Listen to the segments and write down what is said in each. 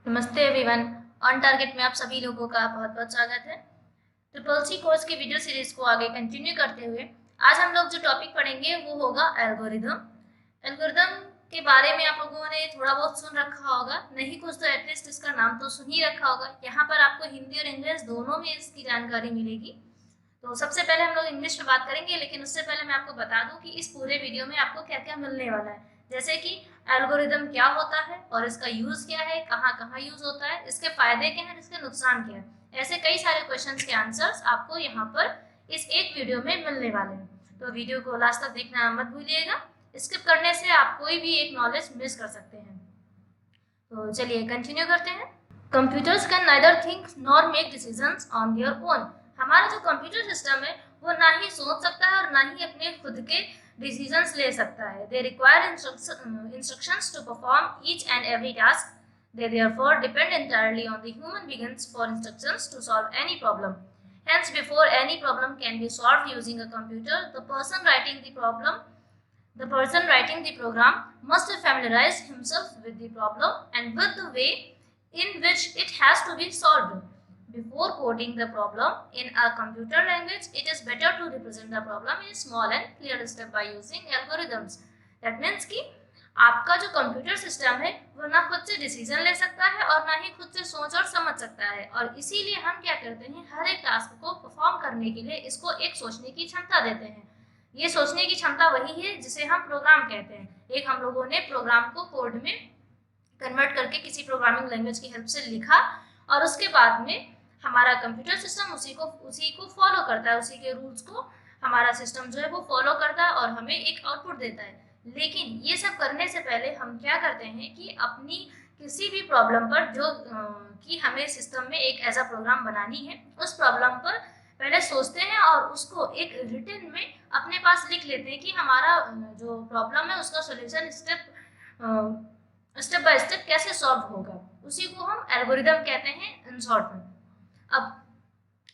नमस्ते everyone. On target में आप सभी लोगों का बहुत बहुत स्वागत है। ट्रिपल सी कोर्स की वीडियो सीरीज को आगे कंटिन्यू करते हुए आज हम लोग जो टॉपिक पढ़ेंगे वो होगा एल्गोरिदम। एल्गोरिदम के बारे में आप लोगों ने थोड़ा बहुत सुन रखा होगा, नहीं कुछ तो एटलीस्ट इसका नाम तो सुन ही रखा होगा। यहाँ पर आपको हिंदी और इंग्लिश दोनों में इसकी जानकारी मिलेगी। तो सबसे पहले हम लोग इंग्लिश में बात करेंगे, लेकिन उससे पहले मैं आपको बता दूं कि इस पूरे वीडियो में आपको क्या क्या मिलने वाला है। जैसे कि एल्गोरिदम क्या होता है और इसका यूज क्या है, कहाँ कहाँ यूज होता है, इसके फायदे क्या हैं, इसके नुकसान क्या है। ऐसे कई सारे क्वेश्चंस के आंसर्स आपको यहाँ पर इस एक वीडियो में मिलने वाले हैं। तो वीडियो को लास्ट तक देखना मत भूलिएगा। स्किप करने से आप कोई भी एक नॉलेज मिस कर सकते हैं। तो चलिए कंटिन्यू करते हैं। Computers can neither think nor make decisions on their own. हमारा जो कंप्यूटर सिस्टम है वो ना ही सोच सकता है और ना ही अपने खुद के डिसीजंस ले सकता है। They require instructions to perform each and every task. They therefore depend entirely on the human beings for instructions to solve any problem. Hence, before any problem can be solved using a computer, the person writing the program must familiarize himself with the problem and with the way in which it has to be solved. Before coding the problem in a computer language, it is better to represent the problem in small and clear steps by using algorithms. That means कि आपका जो computer system है वो ना खुद से decision ले सकता है और ना ही खुद से सोच और समझ सकता है, और इसीलिए हम क्या करते हैं, हर एक टास्क को परफॉर्म करने के लिए इसको एक सोचने की क्षमता देते हैं। ये सोचने की क्षमता वही है जिसे हम प्रोग्राम कहते हैं। एक हम लोगों ने प्रोग्राम को कोड में कन्वर्ट करके किसी प्रोग्रामिंग लैंग्वेज की हेल्प से लिखा और उसके बाद में हमारा कंप्यूटर सिस्टम उसी को फॉलो करता है, उसी के रूल्स को हमारा सिस्टम जो है वो फॉलो करता है और हमें एक आउटपुट देता है। लेकिन ये सब करने से पहले हम क्या करते हैं कि अपनी किसी भी प्रॉब्लम पर जो कि हमें सिस्टम में एक ऐसा प्रोग्राम बनानी है, उस प्रॉब्लम पर पहले सोचते हैं और उसको एक रिटन में अपने पास लिख लेते हैं कि हमारा जो प्रॉब्लम है उसका सोल्यूशन स्टेप बाय स्टेप कैसे सॉल्व होगा। उसी को हम एल्गोरिदम कहते हैं इन शॉर्ट में। अब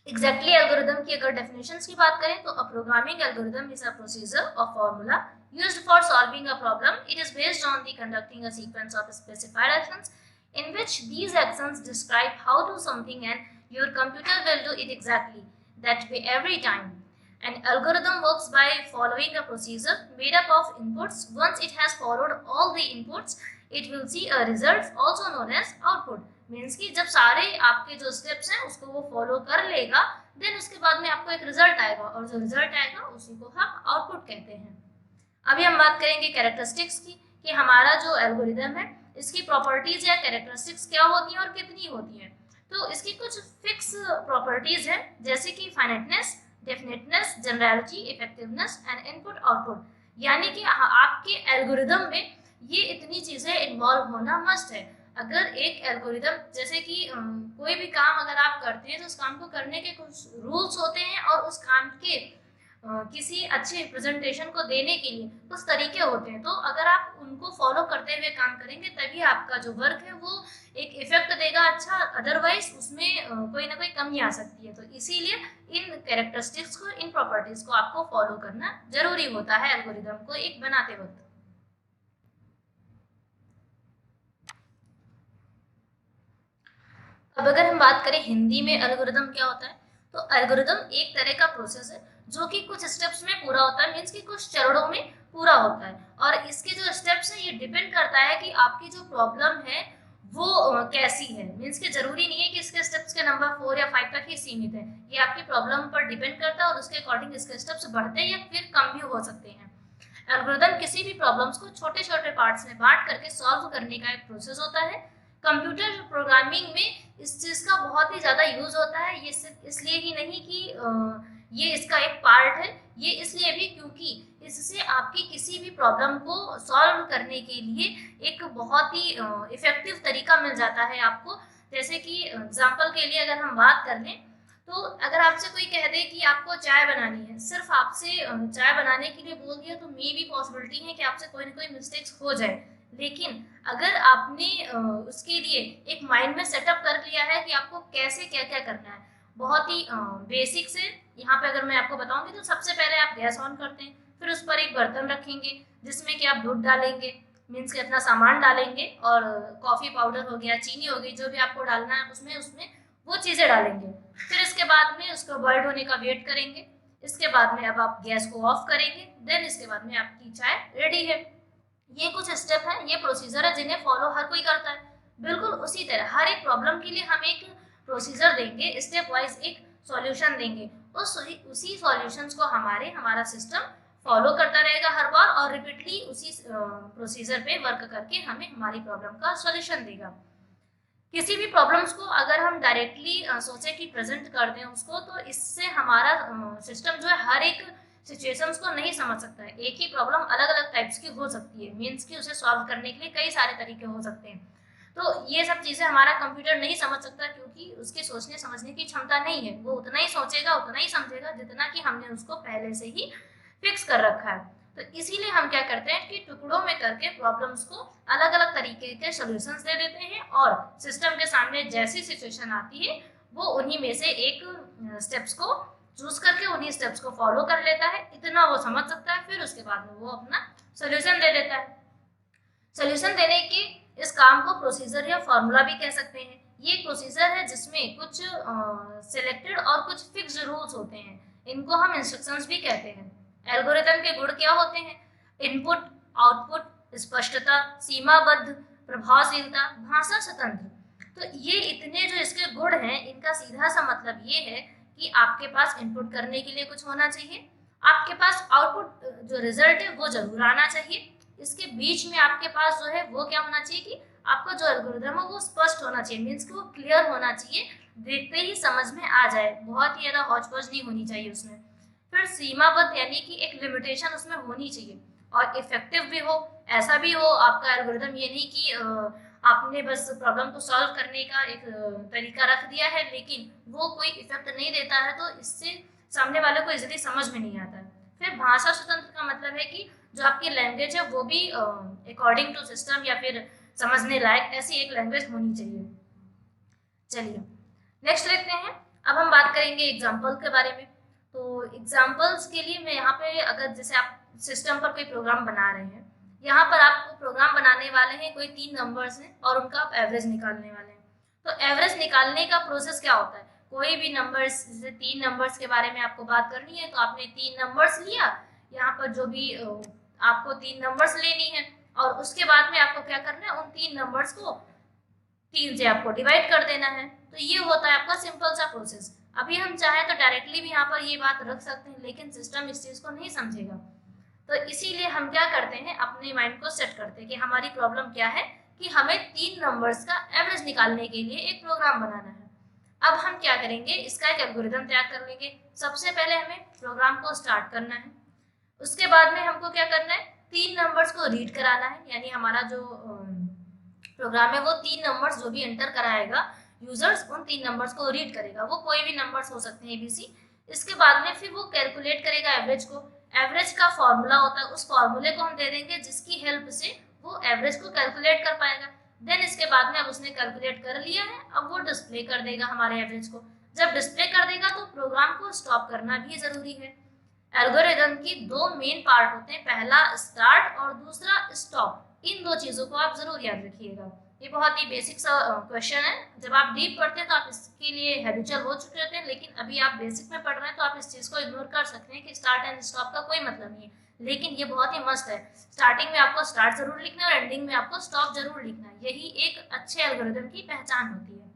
एग्जैक्टली एल्गोरिदम की अगर डेफिनेशंस की बात करें तो a programming algorithm is a procedure और formula used for solving a problem. It is based on the conducting a sequence of specified actions in which these actions describe how to something and your computer will do it exactly that way every time. An algorithm works by following a procedure made up of inputs. Once it has followed all the inputs, it will see a result also known as output. Means कि जब सारे आपके जो steps हैं उसको वो follow कर लेगा, देन उसके बाद में आपको एक रिजल्ट आएगा और जो रिजल्ट आएगा उसी को हम आउटपुट कहते हैं। अभी हम बात करेंगे कैरेक्टरिस्टिक्स की कि हमारा जो एल्गोरिदम है इसकी प्रॉपर्टीज या कैरेक्टरिस्टिक्स क्या होती हैं और कितनी होती हैं। तो इसकी कुछ फिक्स प्रॉपर्टीज हैं, जैसे कि finiteness, definiteness, generality, effectiveness and input output. यानी कि आपके एल्गोरिदम में ये इतनी चीजें इन्वॉल्व होना मस्ट है। अगर एक एल्गोरिदम जैसे कि कोई भी काम अगर आप करते हैं तो उस काम को करने के कुछ रूल्स होते हैं और उस काम के किसी अच्छे प्रेजेंटेशन को देने के लिए कुछ तरीके होते हैं। तो अगर आप उनको फॉलो करते हुए काम करेंगे तभी आपका जो वर्क है वो एक इफेक्ट देगा अच्छा, अदरवाइज उसमें कोई ना कोई कमी आ सकती है। तो इसीलिए इन कैरेक्टरिस्टिक्स को, इन प्रॉपर्टीज को आपको फॉलो करना जरूरी होता है एल्गोरिदम को एक बनाते वक्त। अब अगर हम बात करें हिंदी में एल्गोरिदम क्या होता है, तो एल्गोरिदम एक तरह का प्रोसेस है जो कि कुछ स्टेप्स में पूरा होता है, मीन्स कि कुछ चरणों में पूरा होता है। और इसके जो स्टेप्स हैं ये डिपेंड करता है कि आपकी जो प्रॉब्लम है वो कैसी है। मीन्स कि जरूरी नहीं है कि इसके स्टेप्स के नंबर 4 या 5 तक ही सीमित है, ये आपकी प्रॉब्लम पर डिपेंड करता है और उसके अकॉर्डिंग इसके स्टेप्स बढ़ते या फिर कम भी हो सकते हैं। एल्गोरिदम किसी भी प्रॉब्लम्स को छोटे छोटे पार्ट्स में बांट करके सॉल्व करने का एक प्रोसेस होता है। कंप्यूटर प्रोग्रामिंग में इस चीज़ का बहुत ही ज़्यादा यूज होता है। ये सिर्फ इसलिए ही नहीं कि ये इसका एक पार्ट है, ये इसलिए भी क्योंकि इससे आपकी किसी भी प्रॉब्लम को सॉल्व करने के लिए एक बहुत ही इफेक्टिव तरीका मिल जाता है आपको। जैसे कि एग्जाम्पल के लिए अगर हम बात कर लें तो अगर आपसे कोई कह दे कि आपको चाय बनानी है, सिर्फ आपसे चाय बनाने के लिए बोल दिया तो मे भी पॉसिबिलिटी है कि आपसे कोई ना कोई मिस्टेक्स हो जाए। लेकिन अगर आपने उसके लिए एक माइंड में सेटअप कर लिया है कि आपको कैसे क्या क्या करना है, बहुत ही बेसिक से यहाँ पे अगर मैं आपको बताऊंगी तो सबसे पहले आप गैस ऑन करते हैं, फिर उस पर एक बर्तन रखेंगे जिसमें कि आप दूध डालेंगे, मीन्स कि अपना सामान डालेंगे और कॉफ़ी पाउडर हो गया, चीनी हो गई, जो भी आपको डालना है उसमें वो चीज़ें डालेंगे। फिर इसके बाद में उसको बॉइल्ड होने का वेट करेंगे। इसके बाद में अब आप गैस को ऑफ करेंगे, देन इसके बाद में आपकी चाय रेडी है। ये कुछ स्टेप है, ये प्रोसीजर है जिन्हें फॉलो हर कोई करता है। बिल्कुल उसी तरह हर एक प्रॉब्लम के लिए हम एक प्रोसीजर देंगे, स्टेप वाइज एक सॉल्यूशन देंगे, उसी सॉल्यूशंस को हमारा सिस्टम फॉलो करता रहेगा हर बार और रिपीटली उसी प्रोसीजर पे वर्क करके हमें हमारी प्रॉब्लम का सॉल्यूशन देगा। किसी भी प्रॉब्लम्स को अगर हम डायरेक्टली सोचे कि प्रेजेंट कर दें उसको, तो इससे हमारा सिस्टम जो है हर एक सिचुएशंस को नहीं समझ सकता है। एक ही प्रॉब्लम अलग अलग टाइप्स की हो सकती है, मीन्स कि उसे सॉल्व करने के लिए कई सारे तरीके हो सकते हैं। तो ये सब चीज़ें हमारा कंप्यूटर नहीं समझ सकता, क्योंकि उसकी सोचने समझने की क्षमता नहीं है। वो उतना ही सोचेगा, उतना ही समझेगा जितना कि हमने उसको पहले से ही फिक्स कर रखा है। तो इसीलिए हम क्या करते हैं कि टुकड़ों में करके प्रॉब्लम्स को अलग अलग तरीके के सॉल्यूशंस दे देते हैं, और सिस्टम के सामने जैसी सिचुएशन आती है वो उन्हीं में से एक स्टेप्स को चूज करके उन्हीं स्टेप्स को फॉलो कर लेता है। इतना वो समझ सकता है, फिर उसके बाद में वो अपना सॉल्यूशन दे देता है। सॉल्यूशन देने के इस काम को प्रोसीजर या फॉर्मूला भी कह सकते हैं। ये एक प्रोसीजर है जिसमें कुछ सिलेक्टेड और कुछ फिक्स्ड रूल्स होते हैं, इनको हम इंस्ट्रक्शंस भी कहते हैं। एल्गोरिथम के गुण क्या होते हैं? इनपुट, आउटपुट, स्पष्टता, सीमाबद्ध, प्रभावशीलता, भाषा स्वतंत्र। तो ये इतने जो इसके गुण हैं, इनका सीधा सा मतलब ये है कि आपके पास इनपुट करने के लिए कुछ होना चाहिए, आपके पास आउटपुट जो रिजल्ट है वो जरूर आना चाहिए, इसके बीच में आपके पास जो है वो क्या होना चाहिए कि आपका जो एल्गोरिथम है वो स्पष्ट होना चाहिए, मीन्स कि वो क्लियर होना चाहिए, देखते ही समझ में आ जाए, बहुत ही ज़्यादा हौच पौच नहीं होनी चाहिए उसमें। फिर सीमाबद्ध यानी कि एक लिमिटेशन उसमें होनी चाहिए, और इफेक्टिव भी हो। ऐसा भी हो आपका एल्गोरिथम, ये नहीं कि आपने बस प्रॉब्लम को सॉल्व करने का एक तरीका रख दिया है लेकिन वो कोई इफेक्ट नहीं देता है, तो इससे सामने वाले को इजीली समझ में नहीं आता है। फिर भाषा स्वतंत्र का मतलब है कि जो आपकी लैंग्वेज है वो भी अकॉर्डिंग टू सिस्टम या फिर समझने लायक ऐसी एक लैंग्वेज होनी चाहिए। चलिए नेक्स्ट देखते हैं। अब हम बात करेंगे एग्जाम्पल के बारे में। तो एग्जाम्पल्स के लिए मैं यहाँ पे, अगर जैसे आप सिस्टम पर कोई प्रोग्राम बना रहे हैं, यहाँ पर आपको प्रोग्राम बनाने वाले हैं, कोई 3 नंबर्स हैं और उनका आप एवरेज निकालने वाले हैं। तो एवरेज निकालने का प्रोसेस क्या होता है? कोई भी नंबर्स, जैसे 3 नंबर्स के बारे में आपको बात करनी है, तो आपने 3 नंबर्स लिया, यहाँ पर जो भी आपको 3 नंबर्स लेनी है, और उसके बाद में आपको क्या करना है, उन 3 नंबर्स को 3 से आपको डिवाइड कर देना है। तो ये होता है आपका सिंपल सा प्रोसेस। अभी हम चाहें तो डायरेक्टली भी यहाँ पर ये बात रख सकते हैं, लेकिन सिस्टम इस चीज़ को नहीं समझेगा। तो इसीलिए हम क्या करते हैं, अपने माइंड को सेट करते हैं कि हमारी प्रॉब्लम क्या है, कि हमें 3 नंबर्स का एवरेज निकालने के लिए एक प्रोग्राम बनाना है। अब हम क्या करेंगे, इसका एक एल्गोरिथम तैयार कर लेंगे। सबसे पहले हमें प्रोग्राम को स्टार्ट करना है, उसके बाद में हमको क्या करना है, 3 नंबर्स को रीड कराना है, यानी हमारा जो प्रोग्राम है वो 3 नंबर्स जो भी एंटर कराएगा यूजर्स, उन 3 नंबर्स को रीड करेगा। वो कोई भी नंबर्स हो सकते हैं ABC। इसके बाद में फिर वो कैलकुलेट करेगा एवरेज को। एवरेज का फॉर्मूला होता है, उस फॉर्मूले को हम दे देंगे जिसकी हेल्प से वो एवरेज को कैलकुलेट कर पाएगा। देन इसके बाद में अब उसने कैलकुलेट कर लिया है, अब वो डिस्प्ले कर देगा हमारे एवरेज को। जब डिस्प्ले कर देगा तो प्रोग्राम को स्टॉप करना भी जरूरी है। एल्गोरिथम की 2 मेन पार्ट होते हैं, पहला स्टार्ट और दूसरा स्टॉप। इन 2 चीज़ों को आप जरूर याद रखिएगा। ये बहुत ही बेसिक सा क्वेश्चन है, जब आप डीप पढ़ते हैं तो आप इसके लिए हैबिचुअल हो चुके होते हैं, लेकिन अभी आप बेसिक में पढ़ रहे हैं तो आप इस चीज़ को इग्नोर कर सकते हैं कि स्टार्ट एंड स्टॉप का कोई मतलब नहीं है, लेकिन ये बहुत ही मस्ट है। स्टार्टिंग में आपको स्टार्ट जरूर लिखना है और एंडिंग में आपको स्टॉप जरूर लिखना है, यही एक अच्छे एल्गोरिथम की पहचान होती है।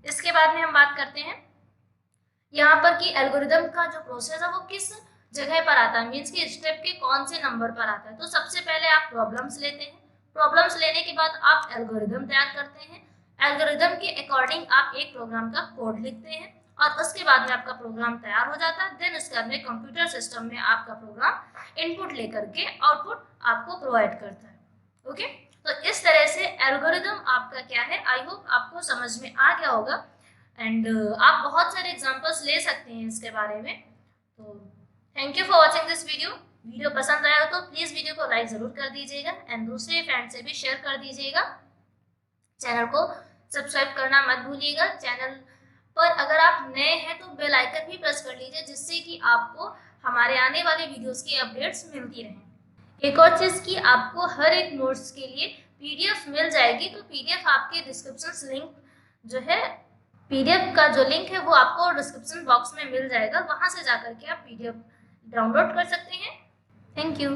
इसके बाद में हम बात करते हैं यहाँ पर कि एल्गोरिथम का जो प्रोसेस है वो किस जगह पर आता है, मीन्स कि स्टेप के कौन से नंबर पर आता है। तो सबसे पहले आप प्रॉब्लम्स लेते हैं, प्रॉब्लम्स लेने के बाद आप एल्गोरिथम तैयार करते हैं, एल्गोरिथम के अकॉर्डिंग आप एक प्रोग्राम का कोड लिखते हैं, और उसके बाद में आपका प्रोग्राम तैयार हो जाता है। देन उसके बाद में कंप्यूटर सिस्टम में आपका प्रोग्राम इनपुट लेकर के आउटपुट आपको प्रोवाइड करता है। ओके, तो इस तरह से एल्गोरिथम आपका क्या है, आई होप आपको समझ में आ गया होगा। एंड आप बहुत सारे एग्जांपल्स ले सकते हैं इसके बारे में। तो thank you for watching this video पसंद आया तो प्लीज़ वीडियो को लाइक ज़रूर कर दीजिएगा एंड दूसरे फ्रेंड से भी शेयर कर दीजिएगा। चैनल को सब्सक्राइब करना मत भूलिएगा। चैनल पर अगर आप नए हैं तो बेल आइकन भी प्रेस कर लीजिए, जिससे कि आपको हमारे आने वाले वीडियोस की अपडेट्स मिलती रहें। एक और चीज़ की आपको हर एक नोट्स के लिए पीडीएफ मिल जाएगी, तो पीडीएफ आपके डिस्क्रिप्शन लिंक जो है, पीडीएफ का जो लिंक है वो आपको डिस्क्रिप्शन बॉक्स में मिल जाएगा, वहां से जाकर के आप पीडीएफ डाउनलोड कर सकते हैं। Thank you.